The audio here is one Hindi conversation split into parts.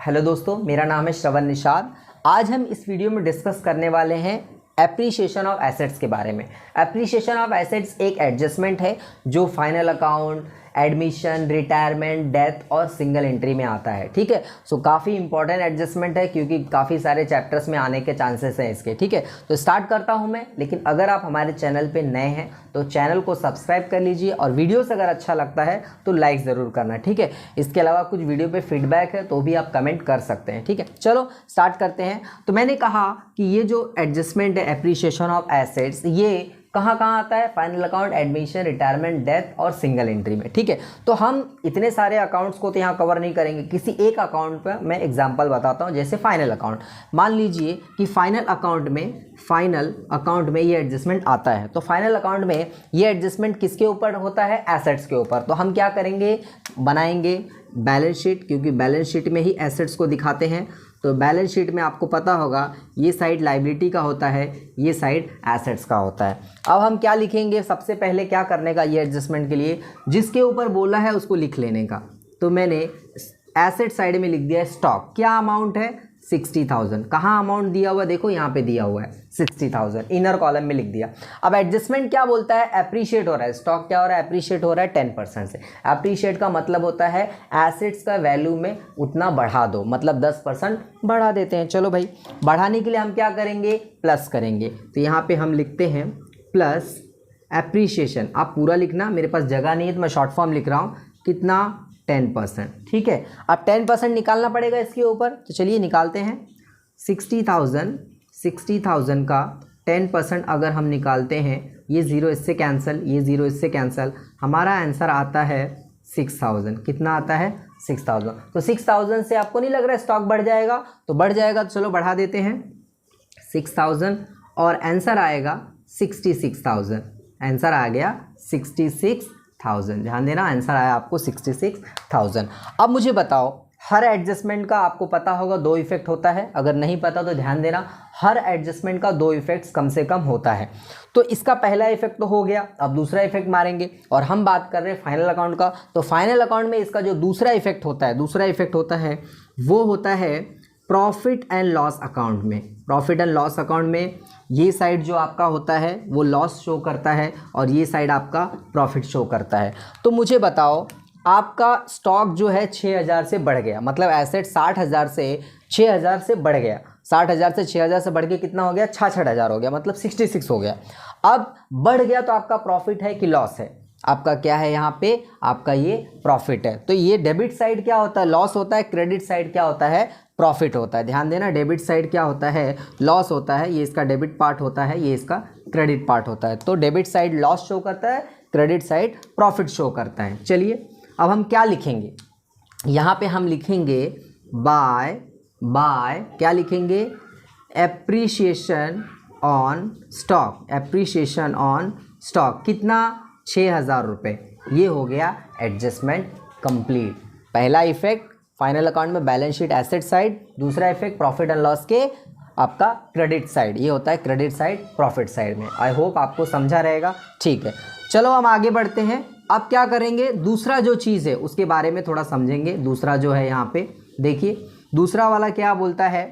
हेलो दोस्तों, मेरा नाम है श्रवण निषाद। आज हम इस वीडियो में डिस्कस करने वाले हैं एप्रिसिएशन ऑफ एसेट्स के बारे में। एप्रिसिएशन ऑफ एसेट्स एक एडजस्टमेंट है जो final account, admission, retirement, death और सिंगल एंट्री में आता है। ठीक है, सो काफ़ी इंपॉर्टेंट एडजस्टमेंट है क्योंकि काफ़ी सारे चैप्टर्स में आने के चांसेस हैं इसके। ठीक है, तो स्टार्ट करता हूं मैं। लेकिन अगर आप हमारे चैनल पे नए हैं तो चैनल को सब्सक्राइब कर लीजिए और वीडियोस अगर अच्छा लगता है तो लाइक ज़रूर करना। ठीक है, इसके अलावा कुछ वीडियो पे फीडबैक है तो भी आप कमेंट कर सकते हैं। ठीक है, चलो स्टार्ट करते हैं। तो मैंने कहा कि ये जो एडजस्टमेंट है एप्रिसिएशन ऑफ एसेट्स, ये कहाँ कहाँ आता है? Final account, admission, retirement, death और सिंगल एंट्री में। ठीक है, तो हम इतने सारे अकाउंट्स को तो यहाँ कवर नहीं करेंगे। किसी एक अकाउंट पर मैं एग्जांपल बताता हूँ, जैसे फाइनल अकाउंट। मान लीजिए कि फाइनल अकाउंट में ये एडजस्टमेंट आता है। तो फाइनल अकाउंट में ये एडजस्टमेंट किसके ऊपर होता है? एसेट्स के ऊपर। तो हम क्या करेंगे? बनाएंगे बैलेंस शीट, क्योंकि बैलेंस शीट में ही एसेट्स को दिखाते हैं। तो बैलेंस शीट में आपको पता होगा ये साइड लायबिलिटी का होता है, ये साइड एसेट्स का होता है। अब हम क्या लिखेंगे? सबसे पहले क्या करने का ये एडजस्टमेंट के लिए, जिसके ऊपर बोला है उसको लिख लेने का। तो मैंने एसेट साइड में लिख दिया है स्टॉक। क्या अमाउंट है? 60,000। कहाँ अमाउंट दिया हुआ है? देखो यहाँ पे दिया हुआ है 60,000, इनर कॉलम में लिख दिया। अब एडजस्टमेंट क्या बोलता है? एप्रिशिएट हो रहा है। स्टॉक क्या हो रहा है? एप्रिशिएट हो रहा है 10% से। एप्रिशिएट का मतलब होता है एसेट्स का वैल्यू में उतना बढ़ा दो, मतलब 10% बढ़ा देते हैं। चलो भाई, बढ़ाने के लिए हम क्या करेंगे? प्लस करेंगे। तो यहाँ पे हम लिखते हैं प्लस एप्रिशिएशन। आप पूरा लिखना, मेरे पास जगह नहीं है तो मैं शॉर्ट फॉर्म लिख रहा हूँ। कितना? 10%। ठीक है, अब 10% निकालना पड़ेगा इसके ऊपर। तो चलिए निकालते हैं। 60,000 का 10% अगर हम निकालते हैं, ये ज़ीरो इससे कैंसिल, ये ज़ीरो इससे कैंसिल, हमारा आंसर आता है 6,000। कितना आता है? 6,000। तो 6,000 से आपको नहीं लग रहा है स्टॉक बढ़ जाएगा? तो बढ़ जाएगा, तो चलो बढ़ा देते हैं 6,000 और आंसर आएगा 66,000। आंसर आ गया 66,000। ध्यान देना, आंसर आया आपको 66,000। अब मुझे बताओ, हर एडजस्टमेंट का आपको पता होगा 2 इफेक्ट होता है। अगर नहीं पता तो ध्यान देना, हर एडजस्टमेंट का 2 इफेक्ट्स कम से कम होता है। तो इसका पहला इफेक्ट तो हो गया, अब दूसरा इफेक्ट मारेंगे। और हम बात कर रहे हैं फाइनल अकाउंट का। तो फाइनल अकाउंट में इसका जो दूसरा इफेक्ट होता है, वो होता है प्रॉफिट एंड लॉस अकाउंट में। प्रॉफिट एंड लॉस अकाउंट में ये साइड जो आपका होता है वो लॉस शो करता है और ये साइड आपका प्रॉफिट शो करता है। तो मुझे बताओ, आपका स्टॉक जो है 6,000 से बढ़ गया, मतलब एसेट 60,000 से 6,000 से बढ़ गया। 60,000 से 6,000 से बढ़ के कितना हो गया? 66,000 हो गया, मतलब 66 हो गया। अब बढ़ गया तो आपका प्रॉफिट है कि लॉस है? आपका क्या है यहाँ पे? आपका ये प्रॉफिट है। तो ये डेबिट साइड क्या होता है? लॉस होता है। क्रेडिट साइड क्या होता है? प्रॉफिट होता है। ध्यान देना, डेबिट साइड क्या होता है? लॉस होता है। ये इसका डेबिट पार्ट होता है, ये इसका क्रेडिट पार्ट होता है। तो डेबिट साइड लॉस शो करता है, क्रेडिट साइड प्रॉफिट शो करता है। चलिए अब हम क्या लिखेंगे? यहाँ पे हम लिखेंगे बाय क्या लिखेंगे? Appreciation on stock. Appreciation on stock कितना? 6,000 रुपये। ये हो गया एडजस्टमेंट कंप्लीट। पहला इफेक्ट फाइनल अकाउंट में बैलेंस शीट एसेट साइड, दूसरा इफेक्ट प्रॉफिट एंड लॉस के आपका क्रेडिट साइड। ये होता है क्रेडिट साइड प्रॉफिट साइड में। आई होप आपको समझा रहेगा। ठीक है, चलो हम आगे बढ़ते हैं। अब क्या करेंगे? दूसरा जो चीज़ है उसके बारे में थोड़ा समझेंगे। दूसरा जो है यहाँ पे देखिए, दूसरा वाला क्या बोलता है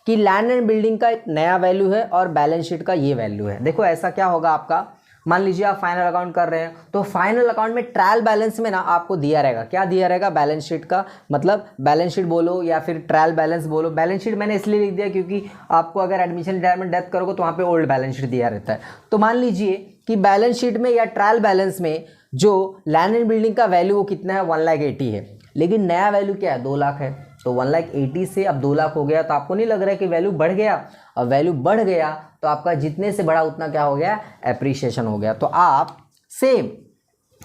कि लैंड एंड बिल्डिंग का एक नया वैल्यू है और बैलेंस शीट का ये वैल्यू है। देखो ऐसा क्या होगा आपका, मान लीजिए आप फाइनल अकाउंट कर रहे हैं तो फाइनल अकाउंट में ट्रायल बैलेंस में ना आपको दिया रहेगा, क्या दिया रहेगा? बैलेंस शीट का, मतलब बैलेंस शीट बोलो या फिर ट्रायल बैलेंस बोलो। बैलेंस शीट मैंने इसलिए लिख दिया क्योंकि आपको अगर एडमिशन, रिटायरमेंट, डेथ करोगे तो वहाँ पे ओल्ड बैलेंस शीट दिया रहता है। तो मान लीजिए कि बैलेंस शीट में या ट्रायल बैलेंस में जो लैंड एंड बिल्डिंग का वैल्यू वो कितना है? 1,80,000 है। लेकिन नया वैल्यू क्या है? 2 लाख है। तो 1,80,000 से अब 2 लाख हो गया। तो आपको नहीं लग रहा है कि वैल्यू बढ़ गया? अब वैल्यू बढ़ गया तो आपका जितने से बढ़ा उतना क्या हो गया? एप्रिसिएशन हो गया। तो आप सेम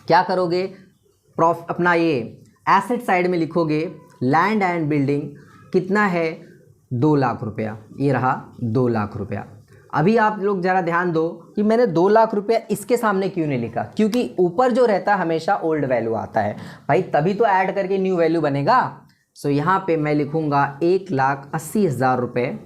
क्या करोगे? अपना ये एसेट साइड में लिखोगे लैंड एंड बिल्डिंग कितना है? 2 लाख रुपया। ये रहा 2 लाख रुपया। अभी आप लोग ज़रा ध्यान दो कि मैंने 2 लाख रुपया इसके सामने क्यों नहीं लिखा? क्योंकि ऊपर जो रहता है हमेशा ओल्ड वैल्यू आता है भाई, तभी तो ऐड करके न्यू वैल्यू बनेगा। सो यहाँ पे मैं लिखूँगा 1,80,000 रुपये,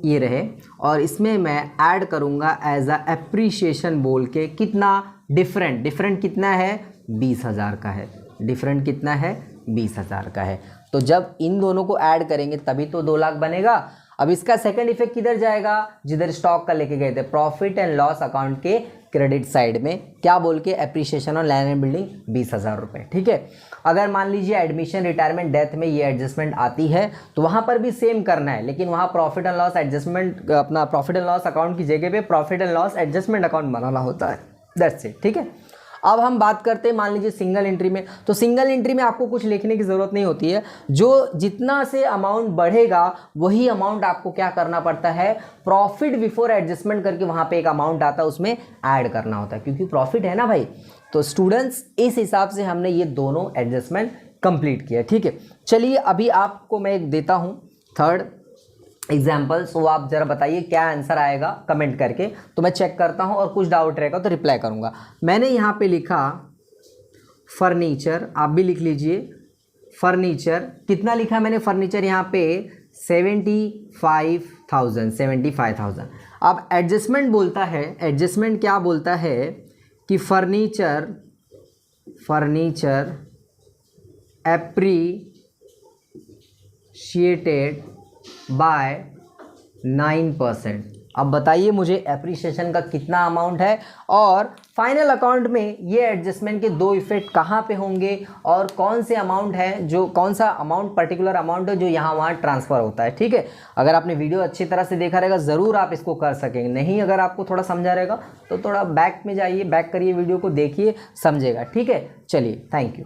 ये रहे, और इसमें मैं ऐड करूँगा एज अ एप्रिसिएशन बोल के कितना? डिफरेंट कितना है? 20,000 का है। डिफरेंट कितना है? 20,000 का है। तो जब इन दोनों को ऐड करेंगे तभी तो 2 लाख बनेगा। अब इसका सेकंड इफेक्ट किधर जाएगा, जिधर स्टॉक का लेके गए थे, प्रॉफिट एंड लॉस अकाउंट के क्रेडिट साइड में, क्या बोल के, appreciation on land and building 20,000 रुपये। ठीक है, अगर मान लीजिए एडमिशन, रिटायरमेंट, डेथ में ये एडजस्टमेंट आती है तो वहाँ पर भी सेम करना है, लेकिन वहाँ प्रॉफिट एंड लॉस एडजस्टमेंट, अपना प्रॉफिट एंड लॉस अकाउंट की जगह पे profit and loss adjustment account बनाना होता है। That's it. ठीक है, अब हम बात करते हैं मान लीजिए सिंगल एंट्री में। तो सिंगल एंट्री में आपको कुछ लिखने की ज़रूरत नहीं होती है, जो जितना से अमाउंट बढ़ेगा वही अमाउंट आपको क्या करना पड़ता है, प्रॉफिट बिफोर एडजस्टमेंट करके वहाँ पे एक अमाउंट आता है उसमें ऐड करना होता है, क्योंकि प्रॉफिट है ना भाई। तो स्टूडेंट्स इस हिसाब से हमने ये दोनों एडजस्टमेंट कंप्लीट किया। ठीक है, चलिए अभी आपको मैं एक देता हूँ थर्ड एग्जाम्पल, सो आप जरा बताइए क्या आंसर आएगा कमेंट करके, तो मैं चेक करता हूं और कुछ डाउट रहेगा तो रिप्लाई करूंगा। मैंने यहां पे लिखा फर्नीचर, आप भी लिख लीजिए फर्नीचर, कितना लिखा मैंने फर्नीचर यहां पे 75,000। अब एडजस्टमेंट बोलता है, एडजस्टमेंट क्या बोलता है कि फर्नीचर एप्रिशिएटेड बाय 9%। अब बताइए मुझे एप्रिसिएशन का कितना अमाउंट है, और फाइनल अकाउंट में ये एडजस्टमेंट के 2 इफेक्ट कहाँ पे होंगे, और कौन से अमाउंट है, जो कौन सा अमाउंट, पर्टिकुलर अमाउंट है जो यहाँ वहाँ ट्रांसफ़र होता है। ठीक है, अगर आपने वीडियो अच्छी तरह से देखा रहेगा ज़रूर आप इसको कर सकेंगे, नहीं अगर आपको थोड़ा समझा रहेगा तो थोड़ा बैक में जाइए, बैक करिए, वीडियो को देखिए, समझेगा। ठीक है, चलिए, थैंक यू।